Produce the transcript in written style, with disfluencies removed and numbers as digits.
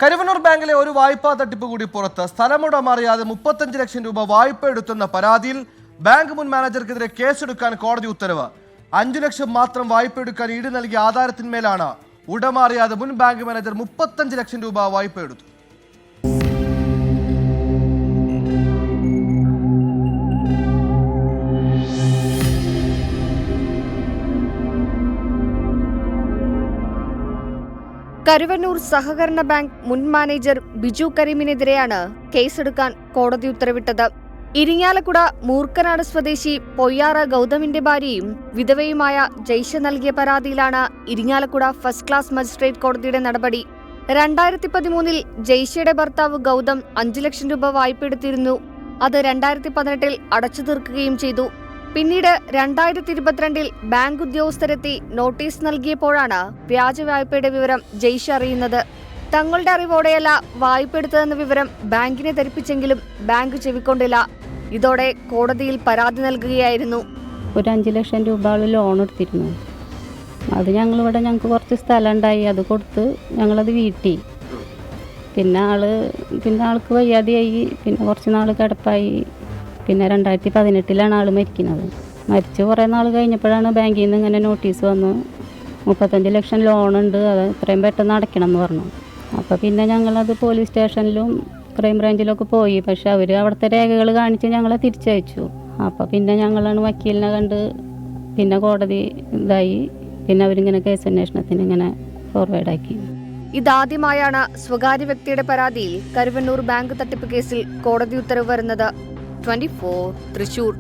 കരുവന്നൂർ ബാങ്കിലെ ഒരു വായ്പാ തട്ടിപ്പ് കൂടി പുറത്ത്. സ്ഥലമുടമ അറിയാതെ 35 ലക്ഷം രൂപ വായ്പ എടുത്തെന്ന പരാതിയിൽ ബാങ്ക് മുൻ മാനേജർക്കെതിരെ കേസെടുക്കാൻ കോടതി ഉത്തരവ്. 5 ലക്ഷം മാത്രം വായ്പ എടുക്കാൻ ഈട് നൽകിയ ആധാരത്തിന്മേലാണ് ഉടമ അറിയാതെ മുൻ ബാങ്ക് മാനേജർ 35 ലക്ഷം രൂപ വായ്പ എടുത്തു. കരുവന്നൂർ സഹകരണ ബാങ്ക് മുൻ മാനേജർ ബിജു കരീമിനെതിരെയാണ് കേസെടുക്കാൻ കോടതി ഉത്തരവിട്ടത്. ഇരിങ്ങാലക്കുട മൂർക്കനാട് സ്വദേശി പൊയ്യാറ ഗൗതമിന്റെ ഭാര്യയും വിധവയുമായ ജയ്ഷ നൽകിയ പരാതിയിലാണ് ഇരിങ്ങാലക്കുട ഫസ്റ്റ് ക്ലാസ് മജിസ്ട്രേറ്റ് കോടതിയുടെ നടപടി. 2013 ജയ്ഷയുടെ ഭർത്താവ് ഗൗതം 5 ലക്ഷം രൂപ വായ്പ എടുത്തിരുന്നു. അത് 2018 അടച്ചു തീർക്കുകയും ചെയ്തു. പിന്നീട് 2022 ബാങ്ക് ഉദ്യോഗസ്ഥരെത്തി നോട്ടീസ് നൽകിയപ്പോഴാണ് വ്യാജ വായ്പയുടെ വിവരം ജയ്ഷ അറിയുന്നത്. തങ്ങളുടെ അറിവോടെയല്ല വായ്പ എടുത്തതെന്ന വിവരം ബാങ്കിനെ ധരിപ്പിച്ചെങ്കിലും ബാങ്ക് ചെവിക്കൊണ്ടില്ല. ഇതോടെ കോടതിയിൽ പരാതി നൽകുകയായിരുന്നു. ഒരു 5 ലക്ഷം രൂപ ലോൺ എടുത്തിരുന്നു. അത് ഞങ്ങൾക്ക് കുറച്ച് സ്ഥലം ഉണ്ടായി, അത് കൊടുത്ത് ഞങ്ങളത് വീട്ടി. പിന്നെ ആൾക്ക് വയ്യാതെയായി. പിന്നെ കുറച്ച് നാൾ കിടപ്പായി. പിന്നെ 2018 ആൾ മരിക്കുന്നത്. മരിച്ച് കുറേ നാൾ കഴിഞ്ഞപ്പോഴാണ് ബാങ്കിൽ നിന്ന് ഇങ്ങനെ നോട്ടീസ് വന്നു, 35 ലക്ഷം ലോണുണ്ട്, അത് എത്രയും പെട്ടെന്ന് അടയ്ക്കണം എന്ന് പറഞ്ഞു. അപ്പോൾ പിന്നെ ഞങ്ങളത് പോലീസ് സ്റ്റേഷനിലും ക്രൈംബ്രാഞ്ചിലൊക്കെ പോയി. പക്ഷെ അവർ അവിടുത്തെ രേഖകൾ കാണിച്ച് ഞങ്ങളെ തിരിച്ചയച്ചു. അപ്പോൾ പിന്നെ ഞങ്ങളാണ് വക്കീലിനെ കണ്ട് പിന്നെ കോടതി ഇതായി. പിന്നെ അവരിങ്ങനെ കേസന്വേഷണത്തിന് ഇങ്ങനെ ഫോർവേഡാക്കി. ഇതാദ്യമായാണ് സ്വകാര്യ വ്യക്തിയുടെ പരാതിയിൽ കരുവന്നൂർ ബാങ്ക് തട്ടിപ്പ് കേസിൽ കോടതി ഉത്തരവ് വരുന്നത്. 24 തൃശൂർ.